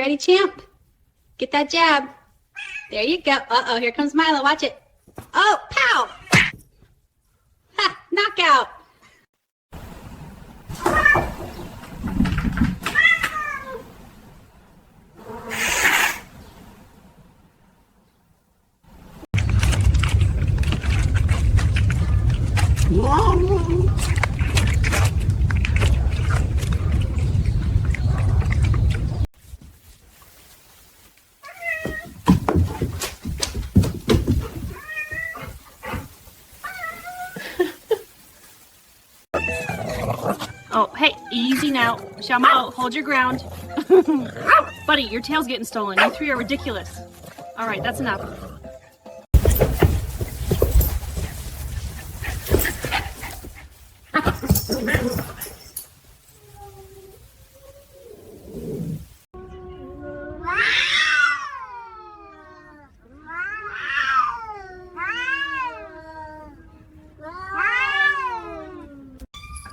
ready, champ? Get that jab. There you go. Uh-oh, here comes Milo. Watch it. Oh, pow! Ha, knockout. Oh, hey, easy now. Xiaomao, hold your ground. Buddy, your tail's getting stolen. You three are ridiculous. All right, that's enough.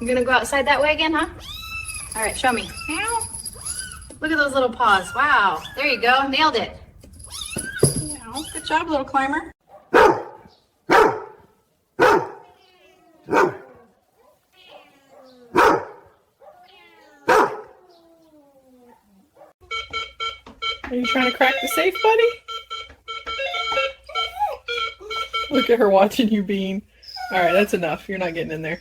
You gonna go outside that way again, huh? All right, show me. Look at those little paws. Wow, there you go, nailed it. Good job, little climber. Are you trying to crack the safe, buddy? Look at her watching you, Bean. Alright, that's enough. You're not getting in there.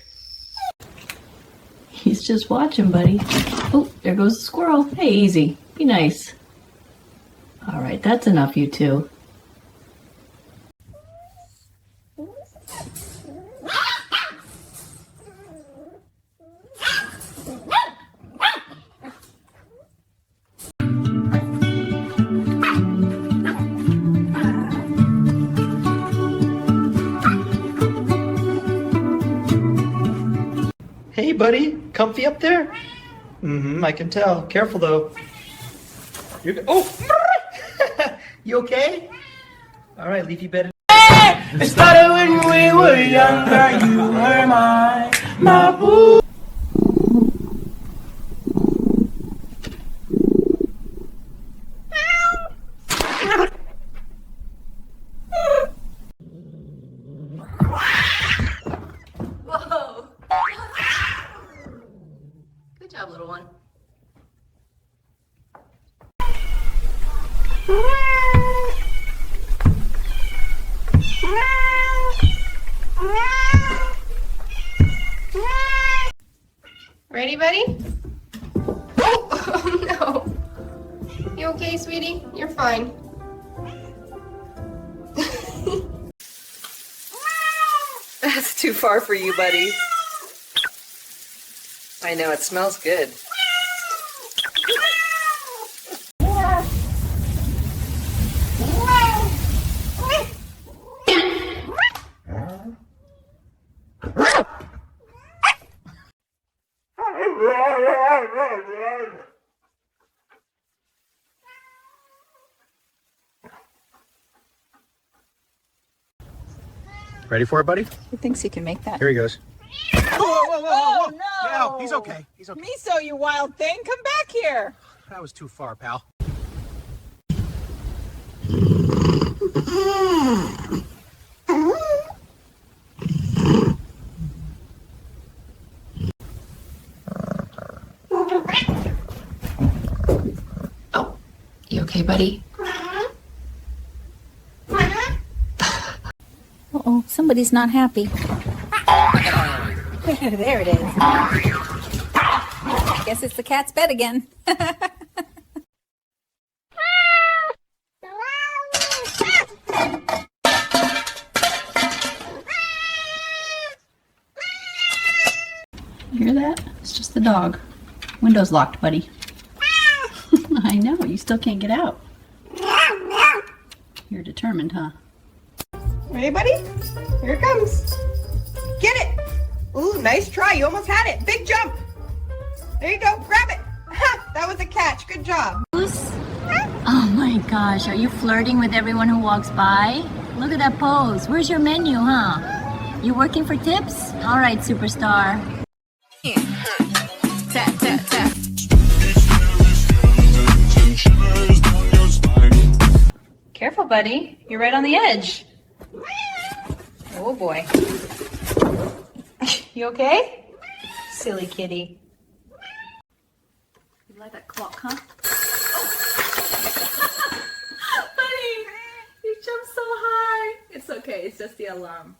He's just watching, buddy. Oh, there goes the squirrel. Hey, easy. Be nice. Alright, that's enough, you two. Hey, buddy, comfy up there? Mm-hmm, I can tell. Careful, though. Oh! You okay? All right, Leafy bedded. It started when we were younger, you were my boo. Whoa. Good job, little one. Ready, buddy? Oh, no. You okay, sweetie? You're fine. That's too far for you, buddy. I know, it smells good. Ready for it, buddy? He thinks he can make that. Here he goes. Oh, no! No, he's okay. He's okay. Miso, you wild thing, come back here! That was too far, pal. Oh, you okay, buddy? Uh-oh, somebody's not happy. There it is. Guess it's the cat's bed again. You hear that? It's just the dog. Window's locked, buddy. I know, you still can't get out. You're determined, huh? Ready, buddy? Here it comes. Get it! Ooh, nice try. You almost had it. Big jump. There you go. Grab it. Ha! That was a catch. Good job. Oh my gosh, are you flirting with everyone who walks by? Look at that pose. Where's your menu, huh? You working for tips? All right, superstar. Tap, tap, tap. Careful, buddy. You're right on the edge. Oh boy. You okay? Silly kitty. You like that clock, huh? Buddy, you jumped so high. It's okay, it's just the alarm.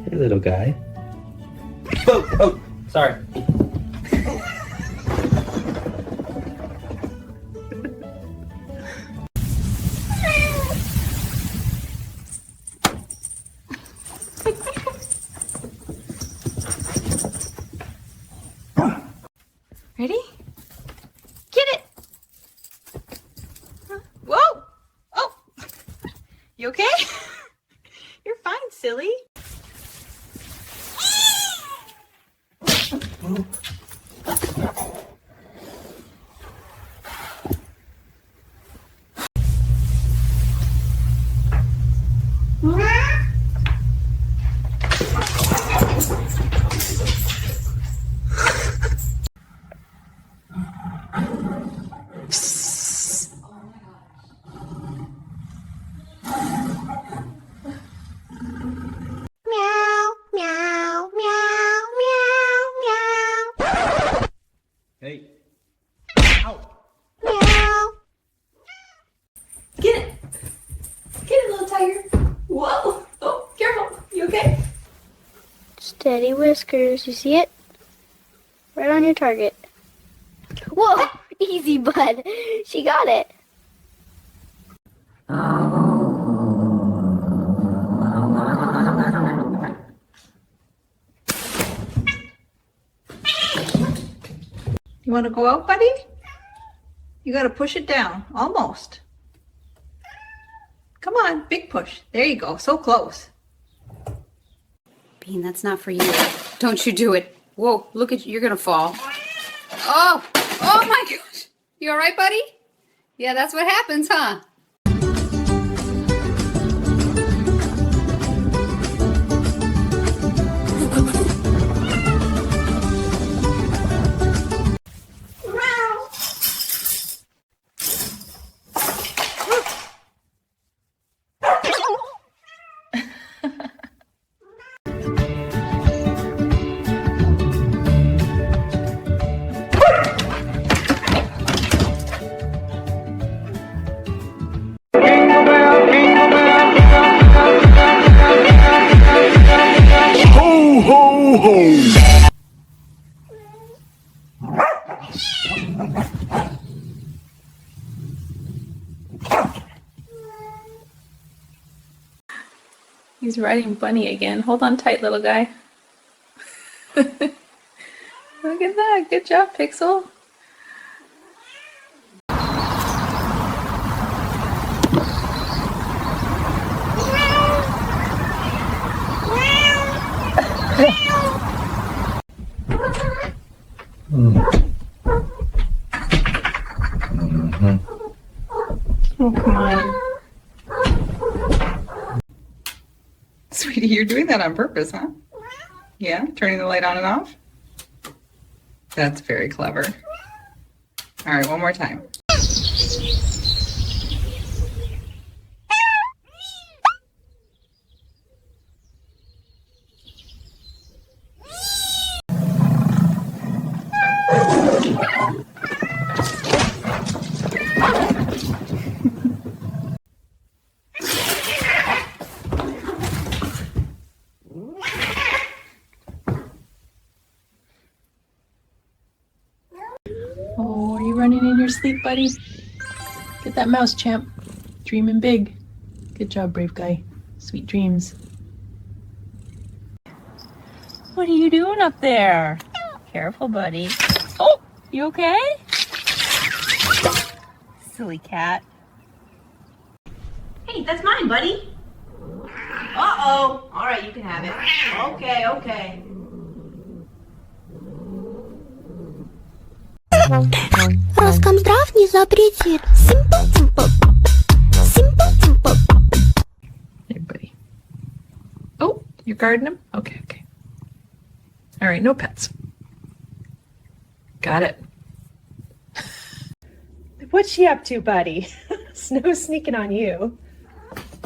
Hey, little guy. Oh, sorry. Ready? Get it! Whoa! Oh! You okay? You're fine, silly. Hey. Get it! Get it, little tiger. Whoa! Oh, careful. You okay? Steady whiskers, you see it? Right on your target. Whoa! Easy, bud. She got it. You want to go out, buddy? You got to push it down. Almost. Come on, big push. There you go. So close. Bean, that's not for you. Don't you do it. Whoa, look at you. You're going to fall. Oh, oh my gosh. You all right, buddy? Yeah, that's what happens, huh? He's riding Bunny again. Hold on tight, little guy. Look at that. Good job, Pixel. Oh, come on. Sweetie, you're doing that on purpose, huh? Yeah, turning the light on and off? That's very clever. All right, one more time. Oh, are you running in your sleep, buddy? Get that mouse, champ. Dreaming big. Good job, brave guy. Sweet dreams. What are you doing up there? Careful, buddy. Oh, you okay? Silly cat. Hey, that's mine, buddy. Uh-oh. All right, you can have it. Okay, okay. Роскомздрав не запретит. Simple. Hey, buddy. Oh, you're guarding him? Okay, okay. All right, no pets. Got it. What's she up to, buddy? Snow sneaking on you.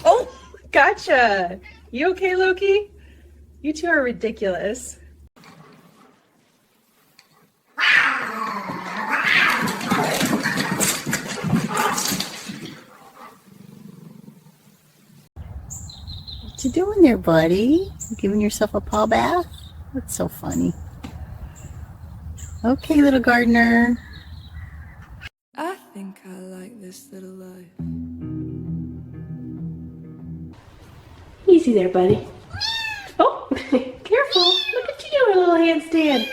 Oh, gotcha. You okay, Loki? You two are ridiculous. What you doing there, buddy? Giving yourself a paw bath? That's so funny. Okay, little gardener. I think I like this little life. Easy there, buddy. Oh, careful. Look at you doing a little handstand.